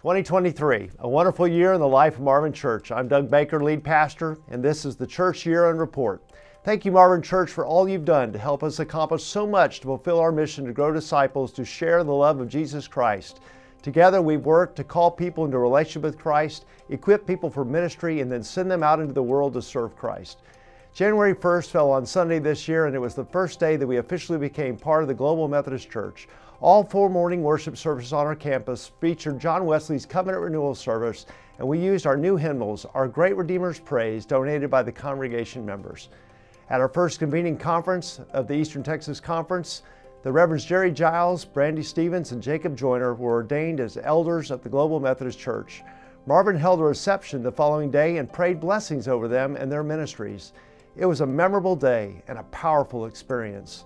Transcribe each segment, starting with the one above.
2023, a wonderful year in the life of Marvin Church. I'm Doug Baker, lead pastor, and this is the Church Year in Report. Thank you, Marvin Church, for all you've done to help us accomplish so much to fulfill our mission to grow disciples to share the love of Jesus Christ. Together, we've worked to call people into a relationship with Christ, equip people for ministry, and then send them out into the world to serve Christ. January 1st fell on Sunday this year, and it was the first day that we officially became part of the Global Methodist Church. All 4 morning worship services on our campus featured John Wesley's Covenant Renewal Service, and we used our new hymnals, Our Great Redeemer's Praise, donated by the congregation members. At our first convening conference of the Eastern Texas Conference, the Reverends Jerry Giles, Brandy Stevens, and Jacob Joyner were ordained as elders of the Global Methodist Church. Marvin held a reception the following day and prayed blessings over them and their ministries. It was a memorable day and a powerful experience.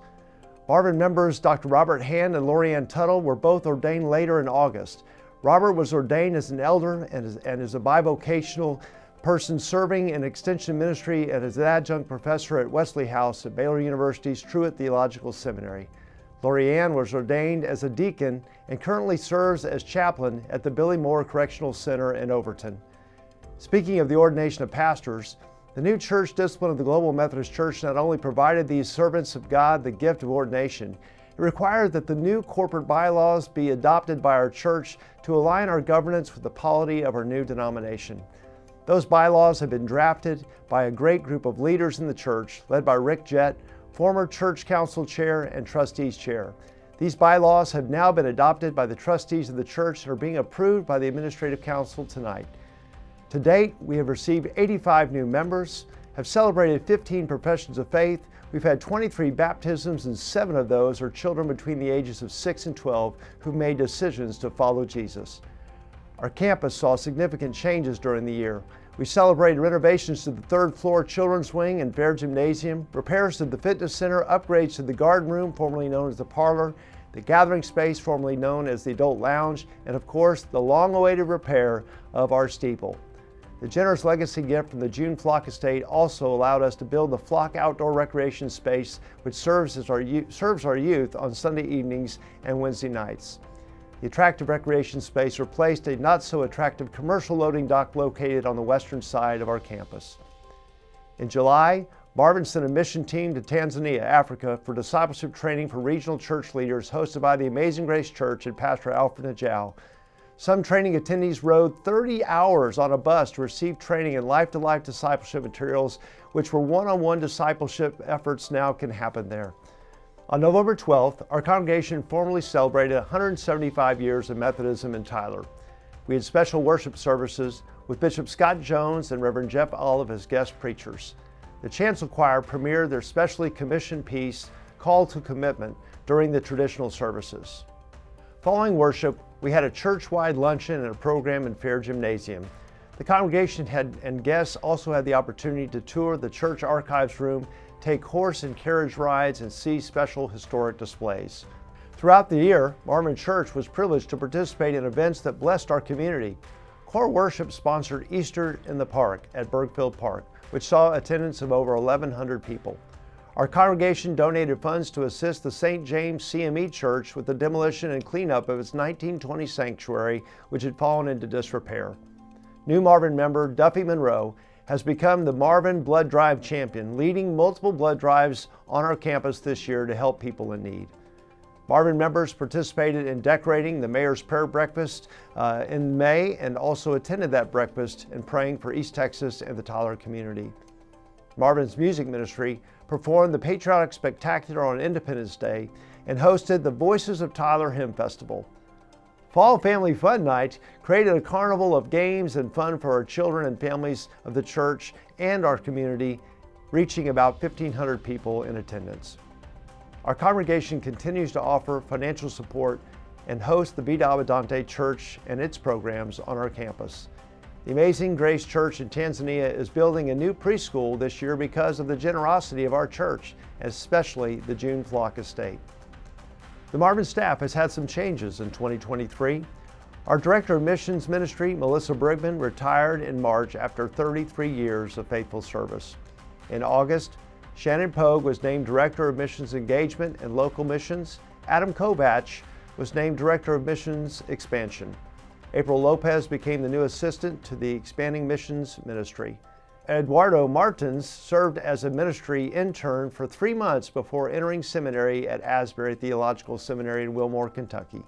Marvin members Dr. Robert Hand and Lorianne Tuttle were both ordained later in August. Robert was ordained as an elder and is a bivocational person serving in extension ministry and as an adjunct professor at Wesley House at Baylor University's Truett Theological Seminary. Lorianne was ordained as a deacon and currently serves as chaplain at the Billy Moore Correctional Center in Overton. Speaking of the ordination of pastors, the new church discipline of the Global Methodist Church not only provided these servants of God the gift of ordination, it required that the new corporate bylaws be adopted by our church to align our governance with the polity of our new denomination. Those bylaws have been drafted by a great group of leaders in the church, led by Rick Jett, former church council chair and trustees chair. These bylaws have now been adopted by the trustees of the church and are being approved by the administrative council tonight. To date, we have received 85 new members, have celebrated 15 professions of faith. We've had 23 baptisms, and 7 of those are children between the ages of 6 and 12 who've made decisions to follow Jesus. Our campus saw significant changes during the year. We celebrated renovations to the 3rd floor children's wing and fair gymnasium, repairs to the fitness center, upgrades to the garden room, formerly known as the parlor, the gathering space, formerly known as the adult lounge, and of course, the long-awaited repair of our steeple. The generous legacy gift from the June Flock Estate also allowed us to build the Flock Outdoor Recreation Space, which serves our youth on Sunday evenings and Wednesday nights. The attractive recreation space replaced a not-so-attractive commercial loading dock located on the western side of our campus. In July, Marvin sent a mission team to Tanzania, Africa, for discipleship training for regional church leaders hosted by the Amazing Grace Church and Pastor Alfred Najau. Some training attendees rode 30 hours on a bus to receive training in life-to-life discipleship materials, which were one-on-one discipleship efforts now can happen there. On November 12th, our congregation formally celebrated 175 years of Methodism in Tyler. We had special worship services with Bishop Scott Jones and Reverend Jeff Olive as guest preachers. The Chancel Choir premiered their specially commissioned piece, Call to Commitment, during the traditional services. Following worship, we had a church-wide luncheon and a program in Fair Gymnasium. The congregation and guests also had the opportunity to tour the church archives room, take horse and carriage rides, and see special historic displays. Throughout the year, Marvin Church was privileged to participate in events that blessed our community. Core Worship sponsored Easter in the Park at Bergfield Park, which saw attendance of over 1,100 people. Our congregation donated funds to assist the St. James CME Church with the demolition and cleanup of its 1920 sanctuary, which had fallen into disrepair. New Marvin member Duffy Monroe has become the Marvin Blood Drive champion, leading multiple blood drives on our campus this year to help people in need. Marvin members participated in decorating the Mayor's Prayer Breakfast in May and also attended that breakfast and praying for East Texas and the Tyler community. Marvin's music ministry performed the Patriotic Spectacular on Independence Day and hosted the Voices of Tyler Hymn Festival. Fall Family Fun Night created a carnival of games and fun for our children and families of the church and our community, reaching about 1,500 people in attendance. Our congregation continues to offer financial support and host the Vida Abundante Church and its programs on our campus. The Amazing Grace Church in Tanzania is building a new preschool this year because of the generosity of our church, especially the June Flock Estate. The Marvin staff has had some changes in 2023. Our Director of Missions Ministry, Melissa Brigman, retired in March after 33 years of faithful service. In August, Shannon Pogue was named Director of Missions Engagement and Local Missions. Adam Kovach was named Director of Missions Expansion. April Lopez became the new assistant to the expanding missions ministry. Eduardo Martins served as a ministry intern for 3 months before entering seminary at Asbury Theological Seminary in Wilmore, Kentucky.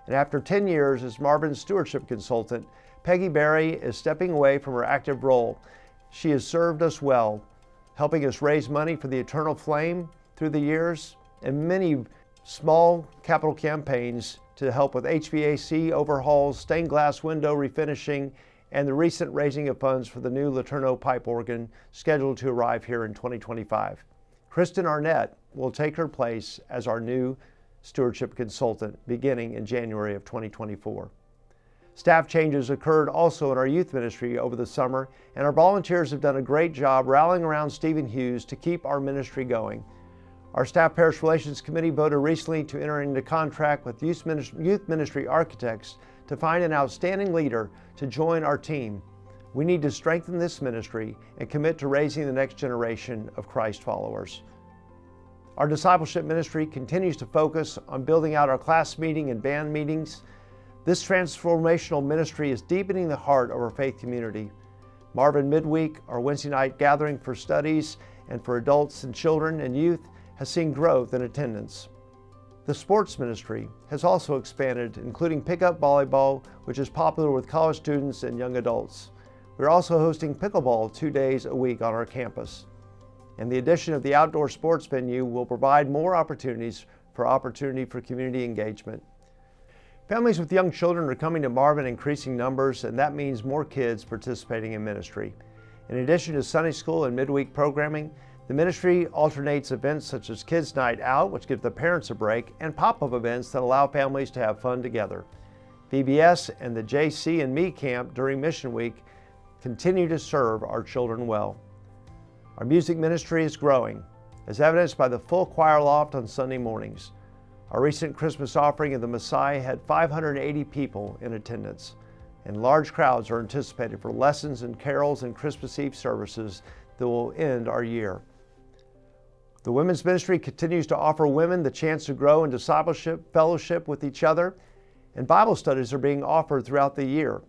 And after 10 years as Marvin's stewardship consultant, Peggy Berry is stepping away from her active role. She has served us well, helping us raise money for the Eternal Flame through the years, and many small capital campaigns to help with HVAC overhauls, stained glass window refinishing, and the recent raising of funds for the new Laterno pipe organ scheduled to arrive here in 2025. Kristen Arnett will take her place as our new stewardship consultant beginning in January of 2024. Staff changes occurred also in our youth ministry over the summer, and our volunteers have done a great job rallying around Stephen Hughes to keep our ministry going. Our Staff Parish Relations Committee voted recently to enter into contract with youth ministry architects to find an outstanding leader to join our team. We need to strengthen this ministry and commit to raising the next generation of Christ followers. Our discipleship ministry continues to focus on building out our class meeting and band meetings. This transformational ministry is deepening the heart of our faith community. Marvin Midweek, our Wednesday night gathering for studies and for adults and children and youth, has seen growth in attendance. The sports ministry has also expanded, including pickup volleyball, which is popular with college students and young adults. We're also hosting pickleball 2 days a week on our campus. And the addition of the outdoor sports venue will provide more opportunities for community engagement. Families with young children are coming to Marvin in increasing numbers, and that means more kids participating in ministry. In addition to Sunday school and midweek programming, the ministry alternates events such as Kids Night Out, which give the parents a break, and pop-up events that allow families to have fun together. VBS and the JC and Me Camp during Mission Week continue to serve our children well. Our music ministry is growing, as evidenced by the full choir loft on Sunday mornings. Our recent Christmas offering of the Messiah had 580 people in attendance, and large crowds are anticipated for lessons and carols and Christmas Eve services that will end our year. The women's ministry continues to offer women the chance to grow in discipleship, fellowship with each other, and Bible studies are being offered throughout the year.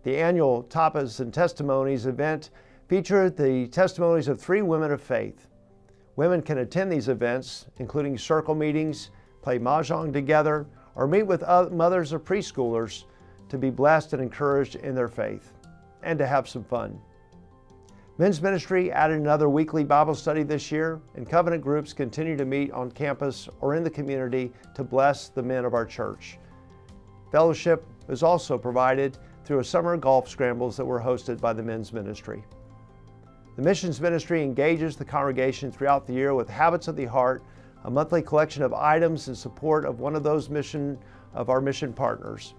The annual Tapas and Testimonies event featured the testimonies of 3 women of faith. Women can attend these events, including circle meetings, play mahjong together, or meet with mothers of preschoolers to be blessed and encouraged in their faith, and to have some fun. Men's ministry added another weekly Bible study this year, and covenant groups continue to meet on campus or in the community to bless the men of our church. Fellowship is also provided through a summer golf scrambles that were hosted by the men's ministry. The missions ministry engages the congregation throughout the year with Habits of the Heart, a monthly collection of items in support of one of our mission partners.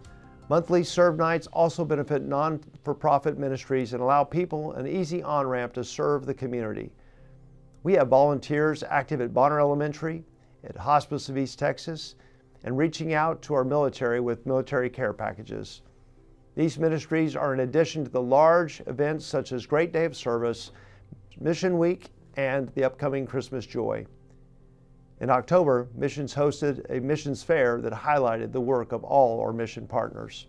Monthly serve nights also benefit non-for-profit ministries and allow people an easy on-ramp to serve the community. We have volunteers active at Bonner Elementary, at Hospice of East Texas, and reaching out to our military with military care packages. These ministries are in addition to the large events such as Great Day of Service, Mission Week, and the upcoming Christmas Joy. In October, Missions hosted a missions fair that highlighted the work of all our mission partners.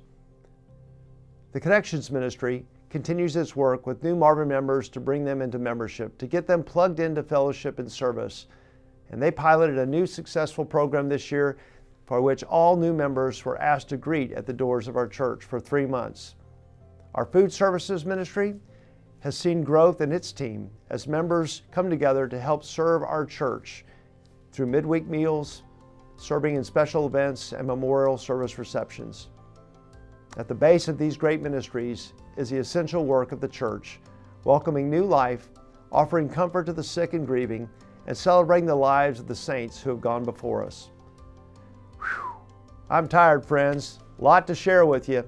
The Connections Ministry continues its work with new Marvin members to bring them into membership, to get them plugged into fellowship and service. And they piloted a new successful program this year for which all new members were asked to greet at the doors of our church for 3 months. Our Food Services Ministry has seen growth in its team as members come together to help serve our church through midweek meals, serving in special events, and memorial service receptions. At the base of these great ministries is the essential work of the church, welcoming new life, offering comfort to the sick and grieving, and celebrating the lives of the saints who have gone before us. Whew. I'm tired, friends. A lot to share with you.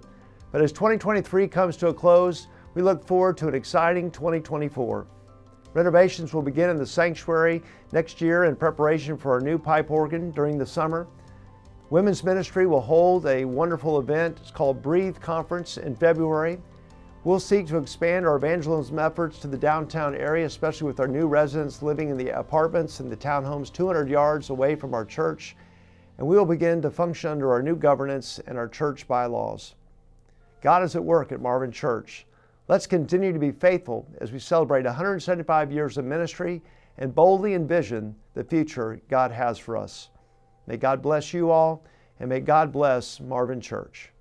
But as 2023 comes to a close, we look forward to an exciting 2024. Renovations will begin in the sanctuary next year in preparation for our new pipe organ during the summer. Women's Ministry will hold a wonderful event. It's called Breathe Conference in February. We'll seek to expand our evangelism efforts to the downtown area, especially with our new residents living in the apartments and the townhomes 200 yards away from our church. And we will begin to function under our new governance and our church bylaws. God is at work at Marvin Church. Let's continue to be faithful as we celebrate 175 years of ministry and boldly envision the future God has for us. May God bless you all, and may God bless Marvin Church.